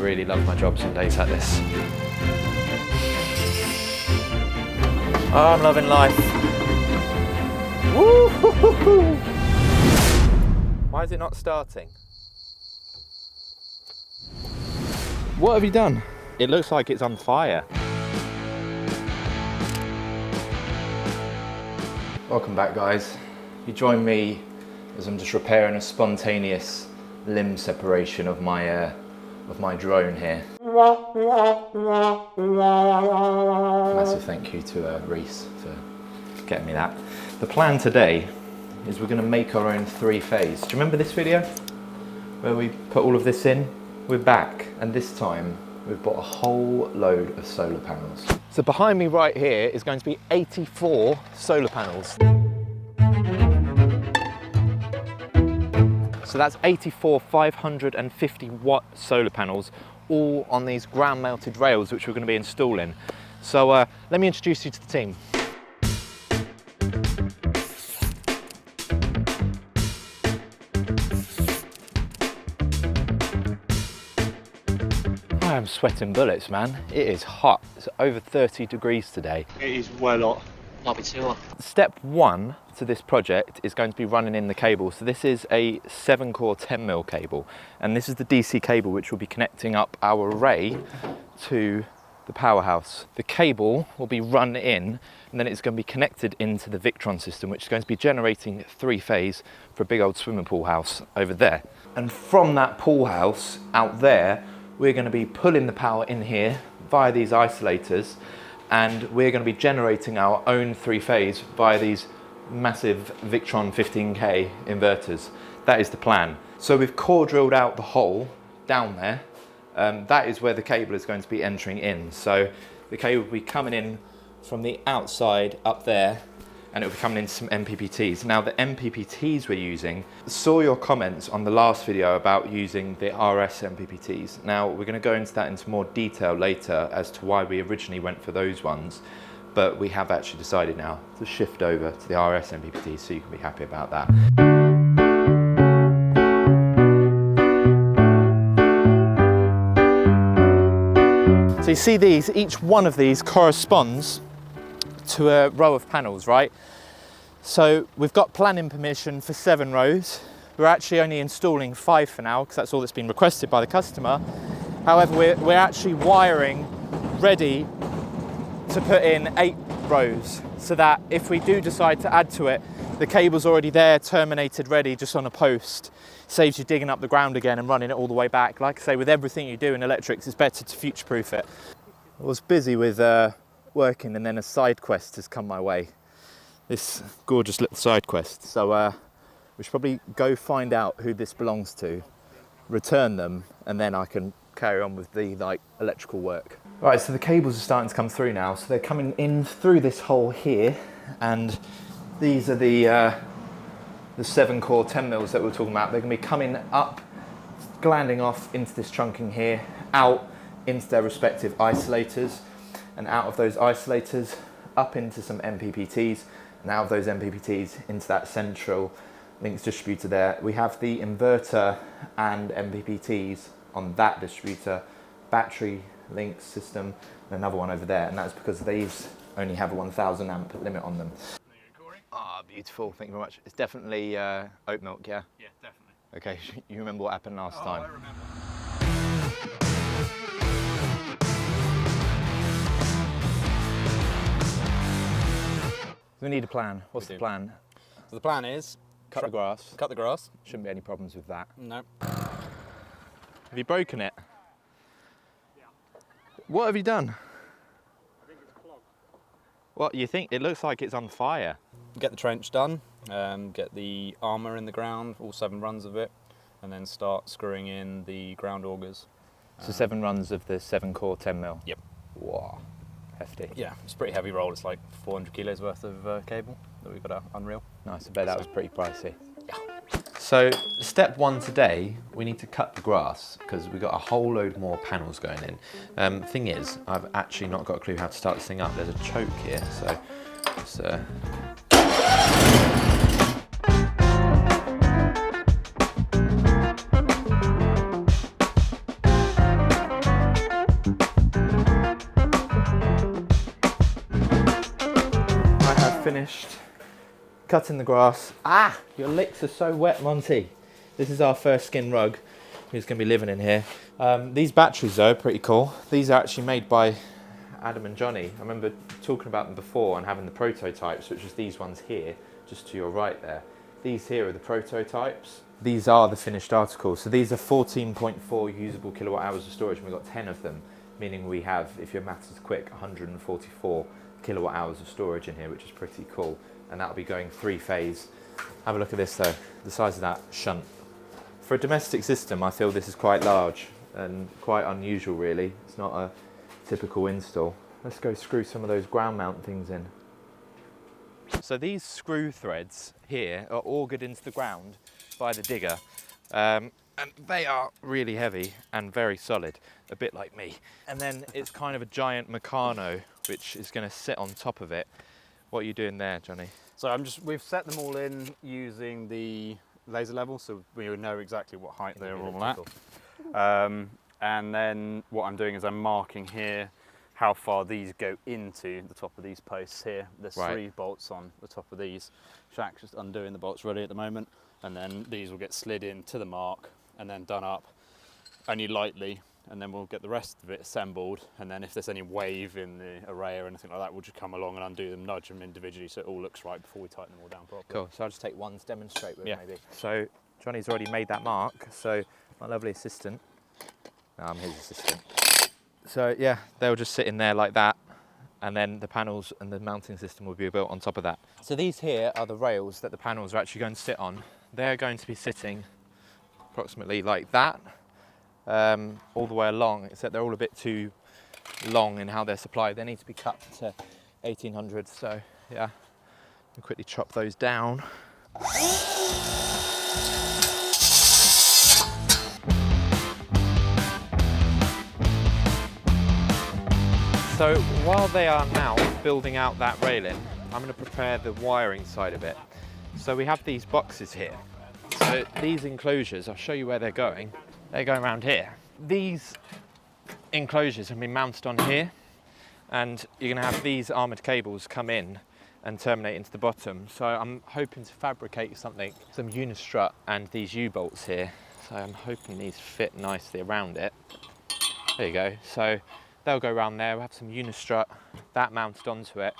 really love my jobs on days like this. Oh, I'm loving life. Woo-hoo-hoo-hoo. Why is it not starting? What have you done? It looks like it's on fire. Welcome back, guys. You join me as I'm just repairing a spontaneous limb separation of my drone here. Massive thank you to Reese for getting me that. The plan today is we're going to make our own three-phase. Do you remember this video where we put all of this in? We're back, and this time we've bought a whole load of solar panels. So behind me right here is going to be 84 solar panels. So that's 84 550 watt solar panels, all on these ground mounted rails which we're going to be installing. So let me introduce you to the team. I am sweating bullets, man. It is hot. It's over 30 degrees today. It is well hot. Might be too hot. Step one to this project is going to be running in the cable. So this is a 7-core 10mm cable, and this is the DC cable which will be connecting up our array to the Powerhouse. The cable will be run in, and then it's going to be connected into the Victron system, which is going to be generating three-phase for a big old swimming pool house over there. And from that pool house out there, we're going to be pulling the power in here via these isolators, and we're going to be generating our own three-phase via these massive Victron 15K inverters. That is the plan. So we've core drilled out the hole down there. That is where the cable is going to be entering in. So the cable will be coming in from the outside up there, and it will be coming into some MPPTs. Now the MPPTs we're using, saw your comments on the last video about using the RS MPPTs. Now we're going to go into that into more detail later as to why we originally went for those ones, but we have actually decided now to shift over to the RS MPPTs, so you can be happy about that. So you see these, each one of these corresponds to a row of panels, right? So we've got planning permission for 7 rows. We're actually only installing 5 for now because that's all that's been requested by the customer. However, we're actually wiring ready to put in 8 rows, so that if we do decide to add to it, the cable's already there, terminated, ready, just on a post. Saves you digging up the ground again and running it all the way back. Like I say, with everything you do in electrics, it's better to future-proof it. I was busy with working, and then a side quest has come my way. This gorgeous little side quest. So we should probably go find out who this belongs to, return them, and then I can carry on with the electrical work. Right, so the cables are starting to come through now. So they're coming in through this hole here, and these are the 7-core 10mm that we were talking about. They're going to be coming up, glanding off into this trunking here, out into their respective isolators, and out of those isolators up into some MPPTs, and out of those MPPTs into that central links distributor there. We have the inverter and MPPTs on that distributor, battery links system, and another one over there, and that's because these only have a 1000 amp limit on them. Ah, beautiful, thank you very much. It's definitely oat milk, yeah? Yeah, definitely. Okay, you remember what happened last time? I remember. We need a plan. What's the plan? So the plan is Cut the grass. cut the grass. Shouldn't be any problems with that. No. Have you broken it? Yeah. What have you done? I think it's clogged. What, you think? It looks like it's on fire. Get the trench done, get the armour in the ground, all 7 runs of it, and then start screwing in the ground augers. So 7 runs of the 7-core 10mm? Yep. Wow, hefty. Yeah, it's a pretty heavy roll. It's like 400 kilos worth of cable that we've got to unreel. Nice, I bet that was pretty pricey. Yeah. So step 1 today, we need to cut the grass because we've got a whole load more panels going in. Thing is, I've actually not got a clue how to start this thing up. There's a choke here, so it's finished cutting the grass. Ah, your licks are so wet, Monty. This is our first skin rug who's going to be living in here. These batteries though are pretty cool. These are actually made by Adam and Johnny. I remember talking about them before and having the prototypes, which is these ones here, just to your right there. These here are the prototypes. These are the finished articles. So these are 14.4 usable kilowatt hours of storage, and we've got 10 of them, meaning we have, if your maths is quick, 144 kilowatt hours of storage in here, which is pretty cool. And that'll be going 3-phase. Have a look at this though, the size of that shunt. For a domestic system, I feel this is quite large and quite unusual really. It's not a typical install. Let's go screw some of those ground mount things in. So these screw threads here are augured into the ground by the digger, and they are really heavy and very solid, a bit like me. And then it's kind of a giant Meccano which is going to sit on top of it. What are you doing there, Johnny? So we've set them all in using the laser level, so we know exactly what height they're all at. And then what I'm doing is I'm marking here how far these go into the top of these posts here. There's 3 bolts on the top of these. Shaq's just undoing the bolts ready at the moment, and then these will get slid in to the mark and then done up only lightly, and then we'll get the rest of it assembled, and then if there's any wave in the array or anything like that, we'll just come along and undo them, nudge them individually so it all looks right before we tighten them all down properly. Cool, so I'll just take one to demonstrate with maybe. So Johnny's already made that mark, so my lovely assistant, I'm his assistant. So yeah, they'll just sit in there like that, and then the panels and the mounting system will be built on top of that. So these here are the rails that the panels are actually going to sit on. They're going to be sitting approximately like that, all the way along, except they're all a bit too long in how they're supplied. They need to be cut to 1800, so yeah, I'll quickly chop those down. So while they are now building out that railing, I'm going to prepare the wiring side of it. So we have these boxes here. So these enclosures, I'll show you where they're going. They're going around here. These enclosures have been mounted on here, and you're going to have these armoured cables come in and terminate into the bottom. So I'm hoping to fabricate something, some unistrut and these U-bolts here. So I'm hoping these fit nicely around it. There you go. So they'll go around there, we'll have some unistrut, that mounted onto it,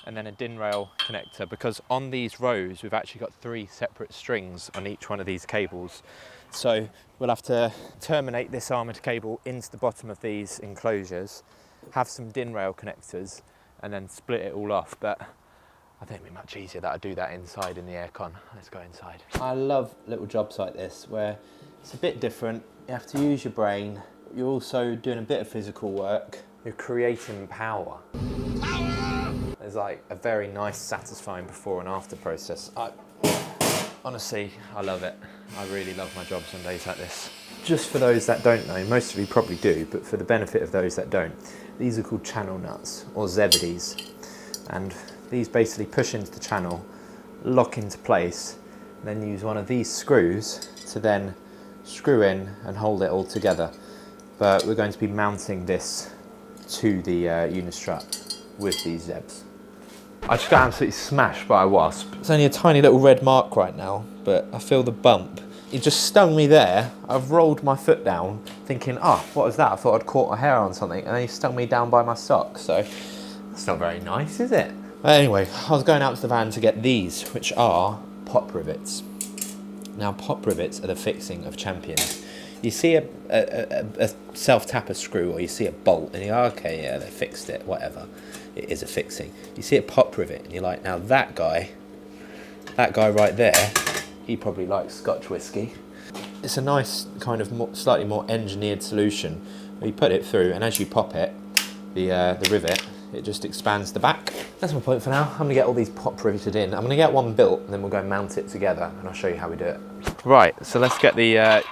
and then a DIN rail connector, because on these rows we've actually got 3 separate strings on each one of these cables. So we'll have to terminate this armoured cable into the bottom of these enclosures, have some DIN rail connectors, and then split it all off. But I think it'd be much easier that I do that inside in the aircon. Let's go inside. I love little jobs like this where it's a bit different, you have to use your brain. You're also doing a bit of physical work. You're creating power. There's like a very nice, satisfying before and after process. Honestly, I love it. I really love my jobs on days like this. Just for those that don't know, most of you probably do, but for the benefit of those that don't, these are called channel nuts, or zevides. And these basically push into the channel, lock into place, and then use one of these screws to then screw in and hold it all together. But we're going to be mounting this to the unistrut with these zebs. I just got absolutely smashed by a wasp. It's only a tiny little red mark right now, but I feel the bump. It just stung me there. I've rolled my foot down thinking, oh, what was that? I thought I'd caught a hair on something, and then he stung me down by my sock. So that's not very nice, is it? But anyway, I was going out to the van to get these, which are pop rivets. Now, pop rivets are the fixing of champions. You see a self-tapper screw, or you see a bolt, and you're like, okay, yeah, they fixed it, whatever. It is a fixing. You see a pop rivet, and you're like, now that guy right there, he probably likes Scotch whiskey. It's a nice kind of slightly more engineered solution where you put it through, and as you pop it, the rivet, it just expands the back. That's my point for now. I'm gonna get all these pop riveted in. I'm gonna get one built, and then we'll go mount it together, and I'll show you how we do it. Right, so let's get the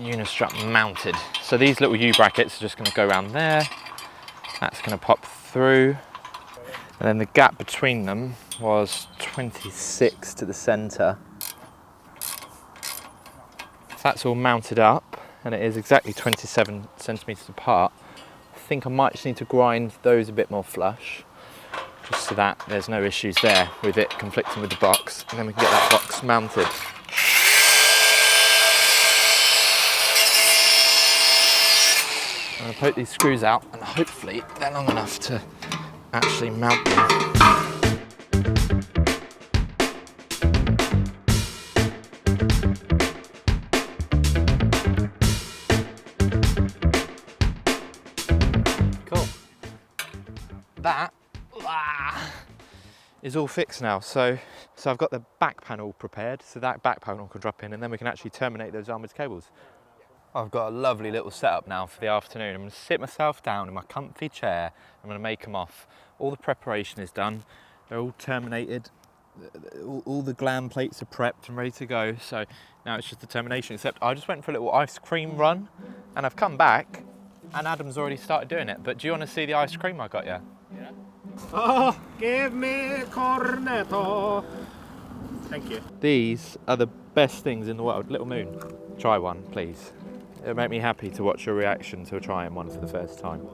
unistrut mounted. So these little U-brackets are just going to go around there. That's going to pop through. And then the gap between them was 26 to the centre. That's all mounted up, and it is exactly 27 centimetres apart. I think I might just need to grind those a bit more flush. just so that there's no issues there with it conflicting with the box, and then we can get that box mounted. I'm going to poke these screws out, and hopefully they're long enough to actually mount them. Cool. That is all fixed now. So I've got the back panel prepared, so that back panel can drop in, and then we can actually terminate those armoured cables. I've got a lovely little setup now for the afternoon. I'm going to sit myself down in my comfy chair. I'm going to make them off. All the preparation is done. They're all terminated. All the gland plates are prepped and ready to go. So now it's just the termination, except I just went for a little ice cream run, and I've come back and Adam's already started doing it. But do you want to see the ice cream I got you? Yeah. Oh, give me cornetto. Thank you. These are the best things in the world. Little Moon, try one, please. It'll make me happy to watch your reaction to trying one for the first time.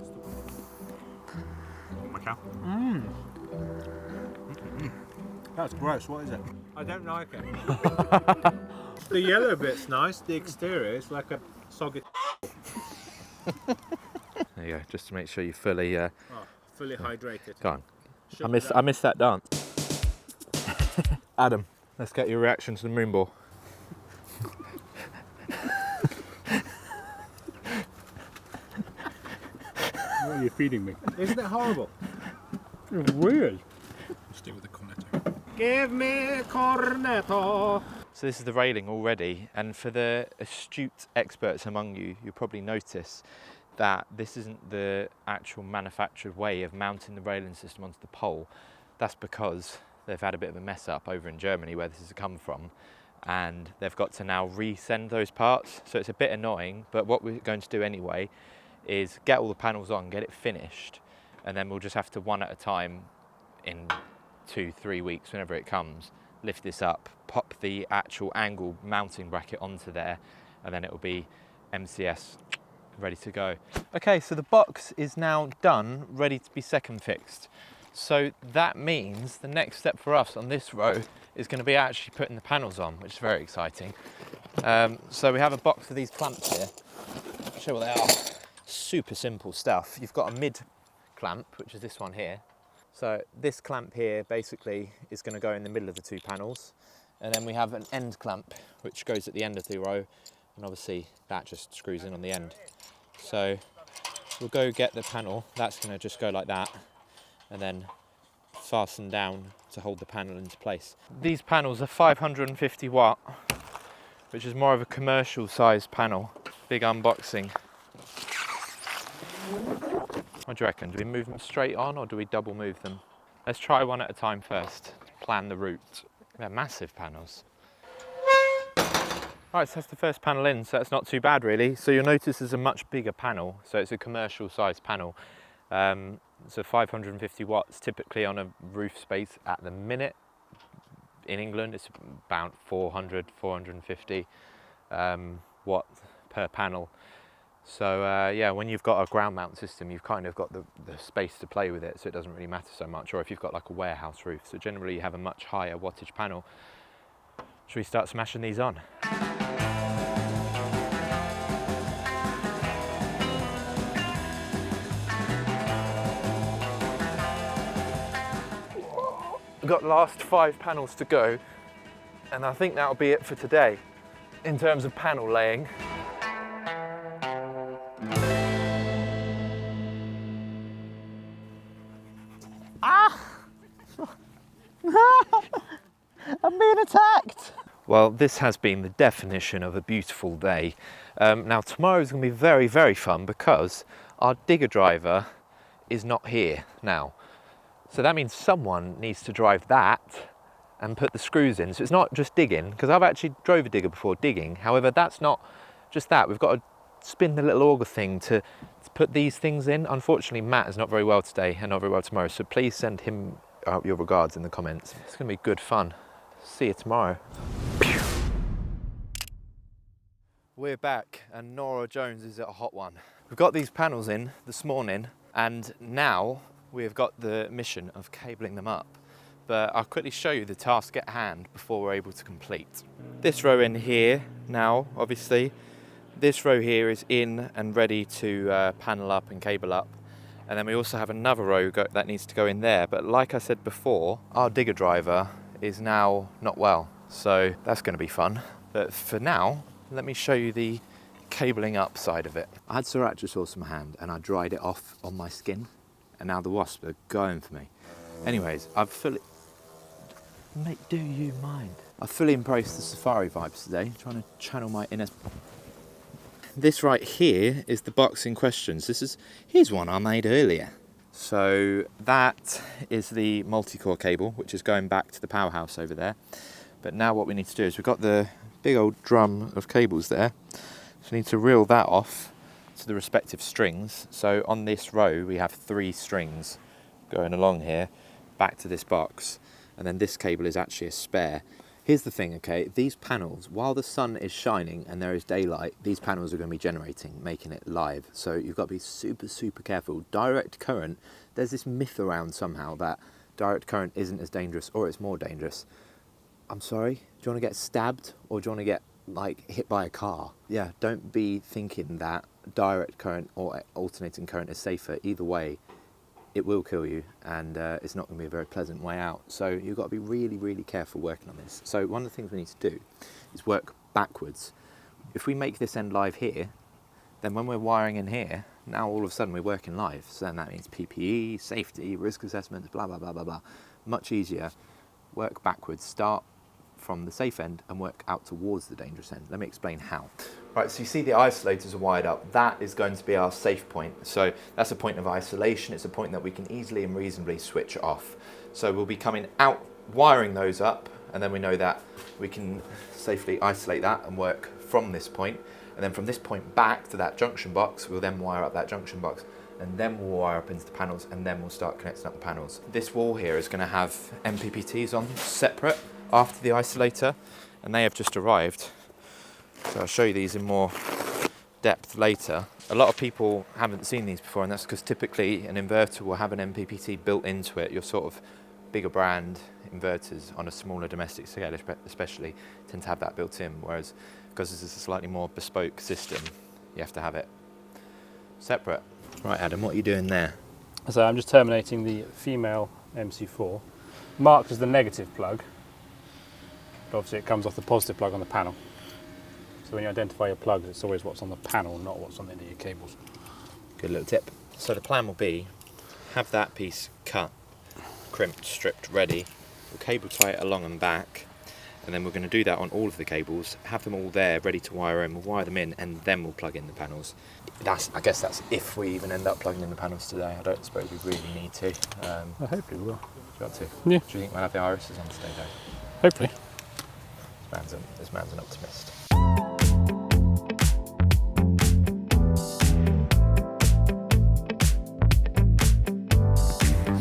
Macau. That's gross. What is it? I don't like it. The yellow bit's nice. The exterior is like a soggy. There you go, just to make sure you fully fully hydrated. go on. I missed that dance. Adam, let's get your reaction to the moon ball. What are you feeding me? Isn't it horrible? It's weird. Stay with the cornetto. Give me cornetto. So this is the railing already, and for the astute experts among you, you'll probably notice that this isn't the actual manufactured way of mounting the railing system onto the pole. That's because they've had a bit of a mess up over in Germany where this has come from, and they've got to now resend those parts. So it's a bit annoying, but what we're going to do anyway is get all the panels on, get it finished, and then we'll just have to, one at a time, in 2-3 weeks, whenever it comes, lift this up, pop the actual angle mounting bracket onto there, and then it will be MCS ready to go. Okay, so the box is now done, ready to be second fixed. So that means the next step for us on this row is going to be actually putting the panels on, which is very exciting. So we have a box of these clamps here. I'll show you what they are. Super simple stuff. You've got a mid clamp, which is this one here. So this clamp here basically is going to go in the middle of the two panels, and then we have an end clamp which goes at the end of the row, and obviously that just screws in on the end. So we'll go get the panel. That's going to just go like that, and then fasten down to hold the panel into place. These panels are 550 watt, which is more of a commercial size panel. Big unboxing. What do you reckon? Do we move them straight on, or do we double move them? Let's try one at a time first. Plan the route. They're massive panels. Right, so that's the first panel in, so that's not too bad really. So you'll notice it's a much bigger panel, so it's a commercial size panel. So 550 watts, typically on a roof space at the minute. In England, it's about 400, 450 watt per panel. So yeah, when you've got a ground mount system, you've kind of got the space to play with it, so it doesn't really matter so much. Or if you've got like a warehouse roof, so generally you have a much higher wattage panel. Should we start smashing these on? We've got the last 5 panels to go, and I think that'll be it for today in terms of panel laying. I'm being attacked! Well, this has been the definition of a beautiful day. Now tomorrow is going to be very, very fun because our digger driver is not here now. So that means someone needs to drive that and put the screws in. So it's not just digging, because I've actually drove a digger before digging. However, that's not just that. We've got to spin the little auger thing to put these things in. Unfortunately, Matt is not very well today and not very well tomorrow. So please send him your regards in the comments. It's going to be good fun. See you tomorrow. We're back and Nora Jones is at a hot one. We've got these panels in this morning, and now we have got the mission of cabling them up, but I'll quickly show you the task at hand before we're able to complete. This row in here now, obviously, this row here is in and ready to panel up and cable up. And then we also have another row that needs to go in there. But like I said before, our digger driver is now not well. So that's going to be fun. But for now, let me show you the cabling up side of it. I had sriracha sauce in my hand and I dried it off on my skin. And now the wasps are going for me. Anyways, I've fully... Mate, do you mind? I've fully embraced the safari vibes today, trying to channel my inner... This right here is the box in question. Here's one I made earlier. So that is the multi-core cable, which is going back to the Powerhouse over there. But now what we need to do is we've got the big old drum of cables there. So we need to reel that off to the respective strings. So on this row, we have 3 strings going along here, back to this box. And then this cable is actually a spare. Here's the thing, okay, these panels, while the sun is shining and there is daylight, these panels are going to be generating, making it live. So you've got to be super, super careful. Direct current, there's this myth around somehow that direct current isn't as dangerous or it's more dangerous. I'm sorry, do you want to get stabbed or do you want to get like hit by a car? Yeah, don't be thinking that direct current or alternating current is safer. Either way, it will kill you and it's not going to be a very pleasant way out. So you've got to be really, really careful working on this. So one of the things we need to do is work backwards. If we make this end live here, then when we're wiring in here, now all of a sudden we're working live. So then that means PPE, safety, risk assessments, blah, blah, blah, blah, blah. Much easier. Work backwards. Start from the safe end and work out towards the dangerous end. Let me explain how. Right, so you see the isolators are wired up. That is going to be our safe point. So that's a point of isolation. It's a point that we can easily and reasonably switch off. So we'll be coming out, wiring those up, and then we know that we can safely isolate that and work from this point. And then from this point back to that junction box, we'll then wire up that junction box, and then we'll wire up into the panels, and then we'll start connecting up the panels. This wall here is going to have MPPTs on separate after the isolator, and they have just arrived. So I'll show you these in more depth later. A lot of people haven't seen these before, and that's because typically an inverter will have an MPPT built into it. Your sort of bigger brand inverters on a smaller domestic scale especially tend to have that built in, whereas because this is a slightly more bespoke system, you have to have it separate. Right, Adam, what are you doing there? So I'm just terminating the female MC4, marked as the negative plug, but obviously it comes off the positive plug on the panel. So when you identify your plugs, it's always what's on the panel, not what's on the end of your cables. Good little tip. So the plan will be, have that piece cut, crimped, stripped, ready. We'll cable tie it along and back, and then we're going to do that on all of the cables, have them all there, ready to wire in. We'll wire them in, and then we'll plug in the panels. I guess that's if we even end up plugging in the panels today. I don't suppose we really need to. I hope we will. Do you want to? Yeah. Do you think we'll have the irises on today, though? Hopefully. This man's an optimist.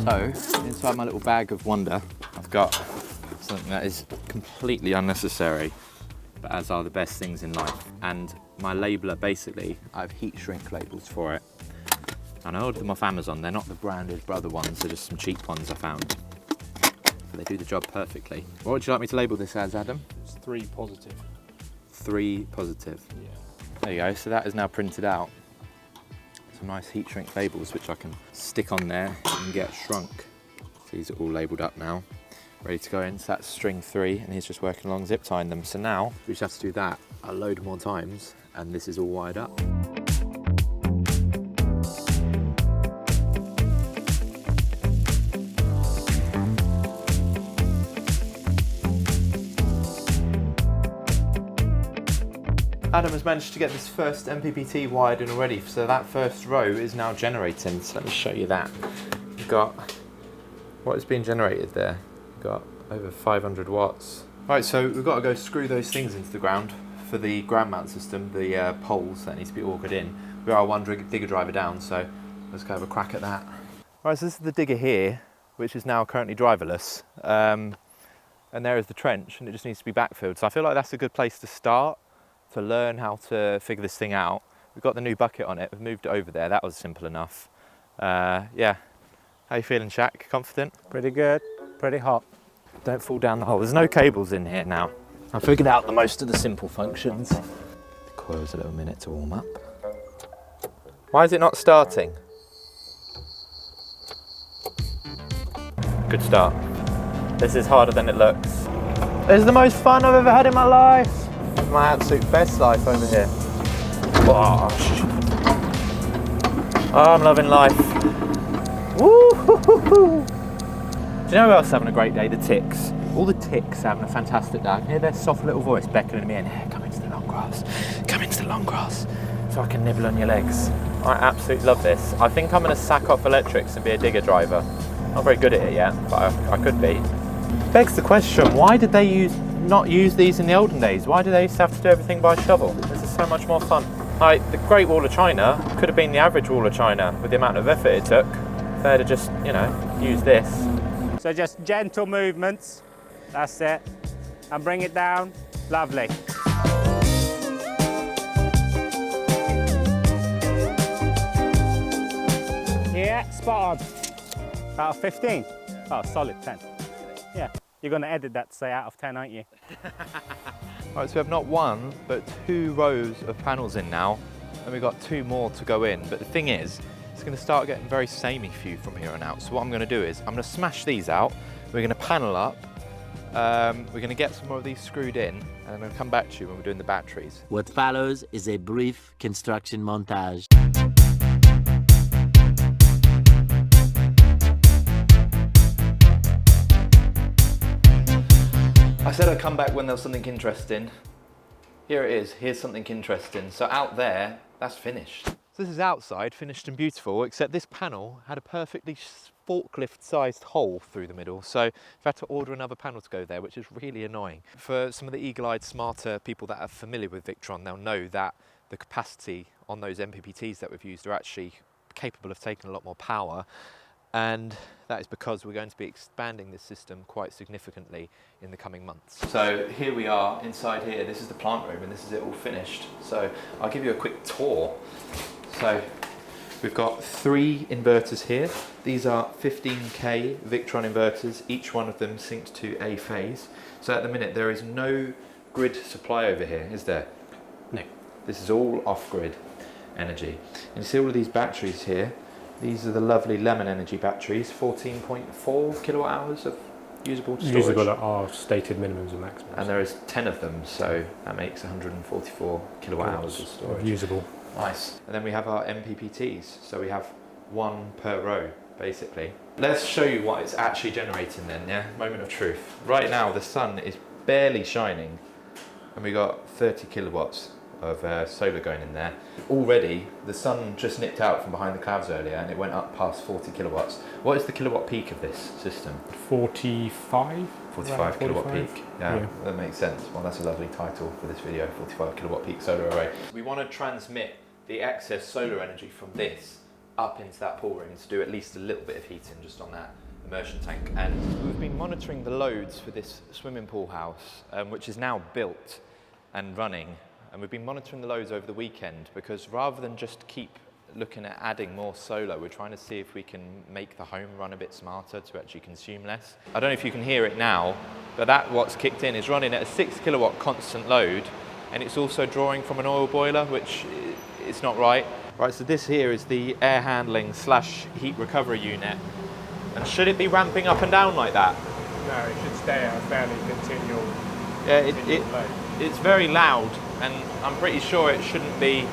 So, inside my little bag of wonder, I've got something that is completely unnecessary, but as are the best things in life. And my labeler, basically, I have heat shrink labels for it. And I ordered them off Amazon. They're not the branded brother ones, they're just some cheap ones I found. But they do the job perfectly. What would you like me to label this as, Adam? It's 3 positive. 3 positive. Yeah. There you go, so that is now printed out. Some nice heat shrink labels which I can stick on there and get shrunk. So these are all labelled up now, ready to go in. So that's string 3, and he's just working along zip tying them. So now we just have to do that a load more times, and this is all wired up. Adam has managed to get this first MPPT wired in already, so that first row is now generating. So let me show you that. We've got what is being generated there. We've got over 500 watts. Right, so we've got to go screw those things into the ground for the ground mount system, the poles that need to be augered in. We are one digger driver down, so let's go have a crack at that. Right, so this is the digger here, which is now currently driverless. And there is the trench, and it just needs to be backfilled. So I feel like that's a good place to start, to learn how to figure this thing out. We've got the new bucket on it, we've moved it over there, that was simple enough. Yeah, How you feeling, Shaq? Confident? Pretty good, pretty hot. Don't fall down the hole. There's no cables in here now. I figured out the most of the simple functions. The coil's a little minute to warm up. Why is it not starting? Good start. This is harder than it looks. This is the most fun I've ever had in my life. My absolute best life over here. Gosh. Oh, I'm loving life. Woo-hoo-hoo-hoo. Do you know who else is having a great day? The ticks. All the ticks are having a fantastic day. I can hear their soft little voice beckoning me in. Here, come into the long grass. Come into the long grass so I can nibble on your legs. I absolutely love this. I think I'm going to sack off electrics and be a digger driver. Not very good at it yet, but I could be. Begs the question, why did they not use these in the olden days? Why do they used to have to do everything by shovel? This is so much more fun. Like, the Great Wall of China could have been the average Wall of China with the amount of effort it took. If they'd have just, you know, used this. So just gentle movements, that's it. And bring it down, lovely. Yeah, spot on. Out of 15? Oh, solid 10. Yeah, you're going to edit that to say out of 10, aren't you? Right, so we have not one, but 2 rows of panels in now, and we've got 2 more to go in. But the thing is, it's going to start getting very samey for you from here on out. So what I'm going to do is, I'm going to smash these out, we're going to panel up, we're going to get some more of these screwed in, and I'm going to come back to you when we're doing the batteries. What follows is a brief construction montage. I said I'd come back when there was something interesting. Here it is, here's something interesting. So out there, that's finished. So this is outside, finished and beautiful, except this panel had a perfectly forklift-sized hole through the middle. So I've had to order another panel to go there, which is really annoying. For some of the eagle-eyed, smarter people that are familiar with Victron, they'll know that the capacity on those MPPTs that we've used are actually capable of taking a lot more power. And that is because we're going to be expanding this system quite significantly in the coming months. So here we are inside here. This is the plant room and this is it all finished. So I'll give you a quick tour. So we've got 3 inverters here. These are 15K Victron inverters. Each one of them syncs to A phase. So at the minute there is no grid supply over here, is there? No. This is all off-grid energy. And you see all of these batteries here. These are the lovely Lemon Energy batteries, 14.4 kilowatt hours of usable storage. Usable at our stated minimums and maximums. And there is 10 of them, so that makes 144 kilowatt hours of storage. Usable. Nice. And then we have our MPPTs, so we have 1 per row, basically. Let's show you what it's actually generating then, yeah? Moment of truth. Right now, the sun is barely shining, and we got 30 kilowatts of solar going in there. Already, the sun just nipped out from behind the clouds earlier and it went up past 40 kilowatts. What is the kilowatt peak of this system? 45? 45 kilowatt 45? peak. Yeah, Yeah, that makes sense. Well, that's a lovely title for this video, 45 kilowatt peak solar array. We want to transmit the excess solar energy from this up into that pool room to do at least a little bit of heating just on that immersion tank. And we've been monitoring the loads for this swimming pool house, which is now built and running. And we've been monitoring the loads over the weekend because rather than just keep looking at adding more solar, we're trying to see if we can make the home run a bit smarter to actually consume less. I don't know if you can hear it now, but that what's kicked in is running at a 6 kilowatt constant load, and it's also drawing from an oil boiler, which is not right. Right, so this here is the air handling / heat recovery unit. And should it be ramping up and down like that? No, it should stay at a fairly continual Yeah, it's very loud, and I'm pretty sure it shouldn't be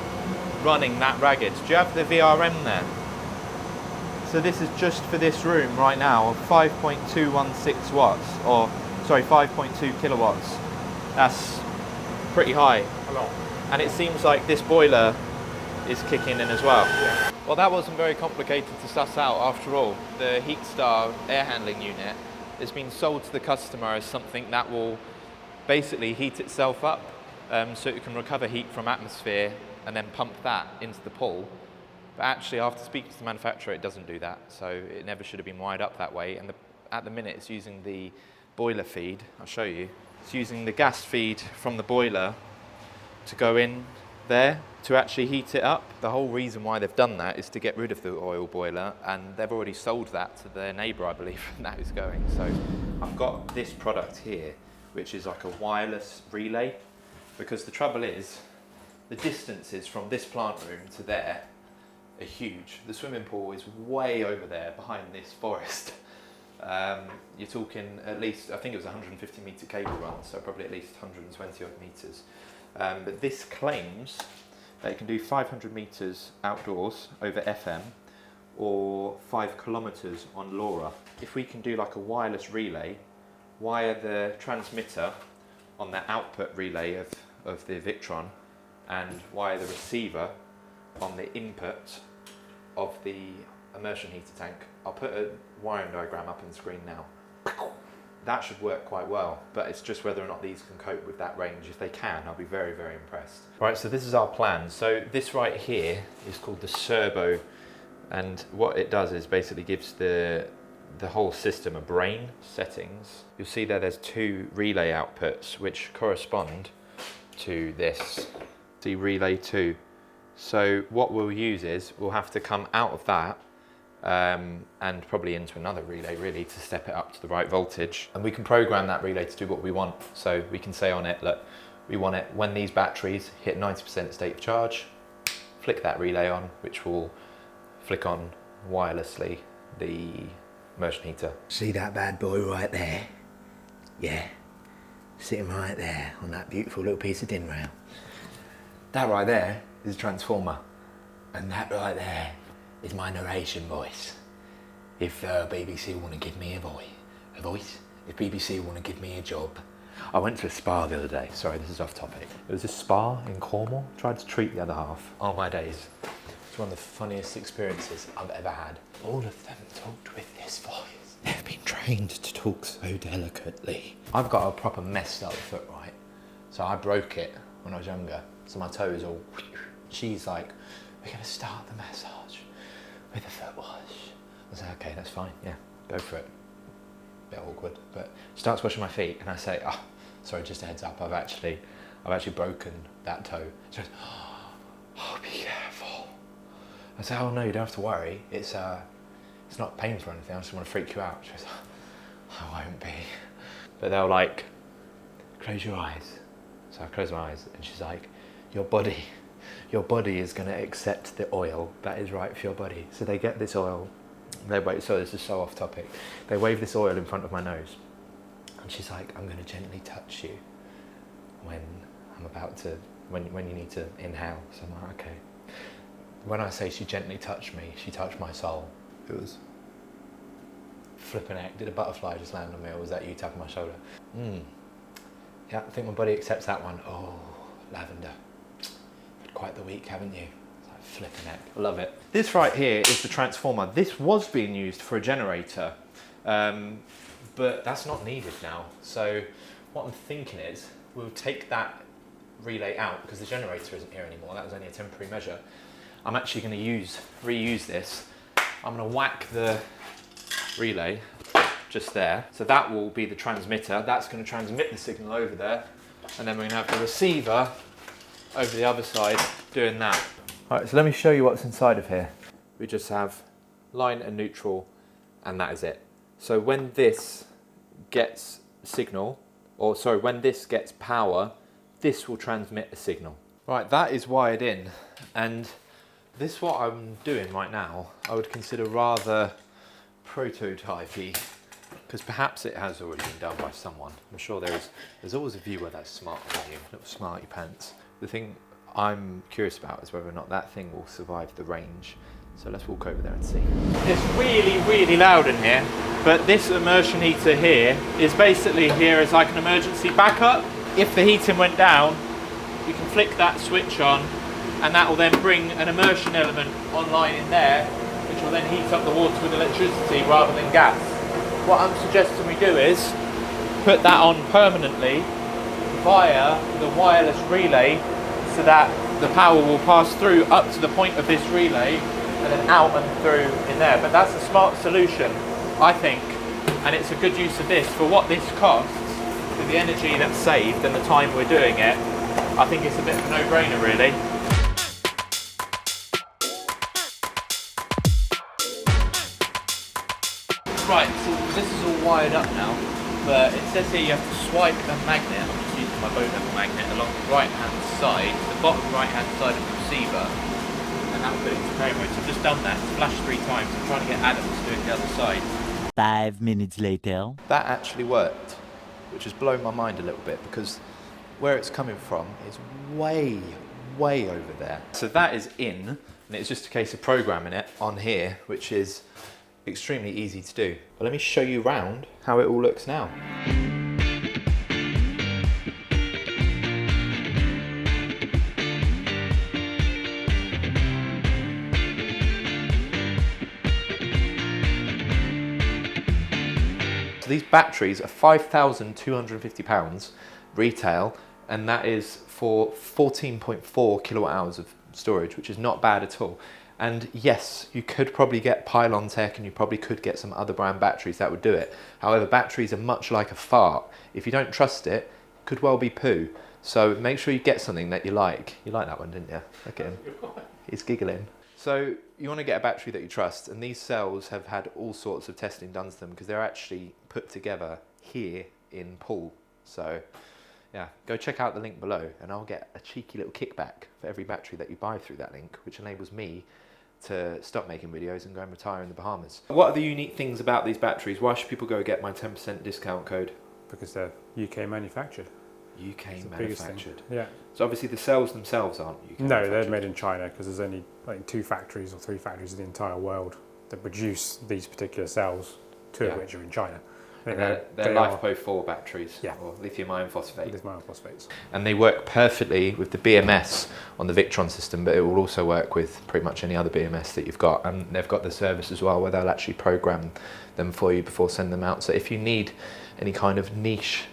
running that ragged. Do you have the VRM there? So this is just for this room right now, 5.216 watts, or sorry, 5.2 kilowatts. That's pretty high. A lot. And it seems like this boiler is kicking in as well. Yeah. Well, that wasn't very complicated to suss out after all. The HeatStar air handling unit has been sold to the customer as something that will basically heat itself up so it can recover heat from atmosphere and then pump that into the pool. But actually, after speaking to the manufacturer, it doesn't do that, so it never should have been wired up that way. And at the minute, it's using the boiler feed. I'll show you. It's using the gas feed from the boiler to go in there to actually heat it up. The whole reason why they've done that is to get rid of the oil boiler, and they've already sold that to their neighbour, I believe, and that is going. So I've got this product here, which is like a wireless relay, because the trouble is, the distances from this plant room to there are huge. The swimming pool is way over there behind this forest. You're talking at least, I think it was a 150 metre cable run, so probably at least 120 odd metres. But this claims that it can do 500 metres outdoors over FM or 5 kilometres on LoRa. If we can do like a wireless relay, wire the transmitter on the output relay of the Victron and wire the receiver on the input of the immersion heater tank. I'll put a wiring diagram up on the screen now. That should work quite well, but it's just whether or not these can cope with that range. If they can, I'll be very, very impressed. Right, so this is our plan. So this right here is called the servo, and what it does is basically gives the whole system a brain settings. You'll see there's 2 relay outputs which correspond to this. See, relay 2. So what we'll use is we'll have to come out of that and probably into another relay really to step it up to the right voltage, and we can program that relay to do what we want. So we can say on it, look, we want it when these batteries hit 90% state of charge, flick that relay on, which will flick on wirelessly the immersion heater. See that bad boy right there? Yeah, sitting right there on that beautiful little piece of din rail. That right there is a transformer, and that right there is my narration voice. If BBC want to give me a voice, if BBC want to give me a job. I went to a spa the other day. Sorry, this is off topic. It was a spa in Cornwall. Tried to treat the other half. Oh my days. It's one of the funniest experiences I've ever had. All of them talked with this voice. They've been trained to talk so delicately. I've got a proper messed up foot, right? So I broke it when I was younger. So my toe is all... She's like, we're going to start the massage with a foot wash. I was like, okay, that's fine. Yeah, go for it. Bit awkward, but she starts washing my feet, and I say, oh, sorry, just a heads up, I've actually broken that toe. She goes, oh, be careful. I say, oh no, you don't have to worry. It's not painful or anything. I just want to freak you out. She goes, oh, I won't be. But they'll like, close your eyes. So I close my eyes, and she's like, your body is going to accept the oil that is right for your body. So they get this oil. They wait. So this is so off topic. They wave this oil in front of my nose, and she's like, "I'm going to gently touch you when I'm about to, when you need to inhale." So I'm like, "Okay." When I say she gently touched me, she touched my soul. It was flipping heck. Did a butterfly just land on me, or was that you tapping my shoulder? Yeah, I think my body accepts that one. Oh, lavender. Had quite the week, haven't you? Flipping heck. I love it. This right here is the transformer. This was being used for a generator, but that's not needed now. So what I'm thinking is we'll take that relay out because the generator isn't here anymore. That was only a temporary measure. I'm actually going to reuse this. I'm going to whack the relay just there. So that will be the transmitter. That's going to transmit the signal over there. And then we're going to have the receiver over the other side doing that. All right, so let me show you what's inside of here. We just have line and neutral, and that is it. So when this gets signal, or sorry, when this gets power, this will transmit a signal. Right, that is wired in, and this what I'm doing right now, I would consider rather prototypey, because perhaps it has already been done by someone. I'm sure there's always a viewer that's smarter than you, little smarty pants. The thing I'm curious about is whether or not that thing will survive the range. So let's walk over there and see. It's really, really loud in here, but this immersion heater here is basically here as like an emergency backup. If the heating went down, you can flick that switch on, and that will then bring an immersion element online in there, which will then heat up the water with electricity rather than gas. What I'm suggesting we do is put that on permanently via the wireless relay, so that the power will pass through up to the point of this relay and then out and through in there. But that's a smart solution, I think, and it's a good use of this. For what this costs, with the energy that's saved and the time we're doing it, I think it's a bit of a no-brainer really. Right, so this is all wired up now, but it says here you have to swipe a magnet, I'm just using my boat level magnet, along the right hand side, the bottom right hand side of the receiver, and that will put it into carry mode. So I've just done that, it's flashed 3 times, I'm trying to get Adam to do it the other side. 5 minutes later. That actually worked, which has blown my mind a little bit because where it's coming from is way over there. So that is in, and it's just a case of programming it on here, which is extremely easy to do. But let me show you round how it all looks now. So these batteries are £5,250 retail, and that is for 14.4 kilowatt hours of storage, which is not bad at all. And yes, you could probably get Pylon Tech and you probably could get some other brand batteries that would do it. However, batteries are much like a fart. If you don't trust it, it could well be poo. So make sure you get something that you like. You like that one, didn't you? Look at him. He's giggling. So you want to get a battery that you trust, and these cells have had all sorts of testing done to them because they're actually put together here in Poole. So yeah, go check out the link below and I'll get a cheeky little kickback for every battery that you buy through that link, which enables me to stop making videos and go and retire in the Bahamas. What are the unique things about these batteries? Why should people go get my 10% discount code? Because they're UK manufactured. UK manufactured. Yeah. So obviously the cells themselves aren't UK No, manufactured. they're made in China because there's only like 2 factories or 3 factories in the entire world that produce these particular cells, 2 of which are in China. And they're LiFePO 4 batteries, or lithium iron phosphate. Lithium iron phosphates. And they work perfectly with the BMS on the Victron system, but it will also work with pretty much any other BMS that you've got. And they've got the service as well where they'll actually program them for you before sending them out. So if you need any kind of niche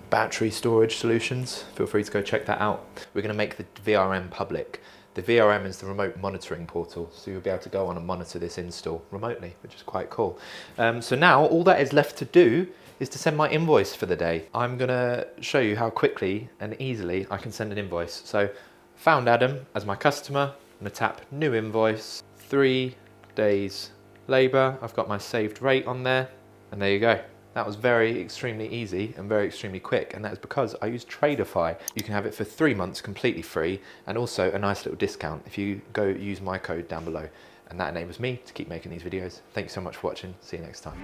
battery storage solutions, feel free to go check that out. We're going to make the VRM public. The VRM is the remote monitoring portal, so you'll be able to go on and monitor this install remotely, which is quite cool. So now all that is left to do is to send my invoice for the day. I'm going to show you how quickly and easily I can send an invoice. So found Adam as my customer, I'm going to tap new invoice, 3 days labour. I've got my saved rate on there, and there you go. That was extremely easy and very extremely quick, and that is because I use Tradify. You can have it for 3 months completely free, and also a nice little discount if you go use my code down below, and that enables me to keep making these videos. Thank you so much for watching. See you next time.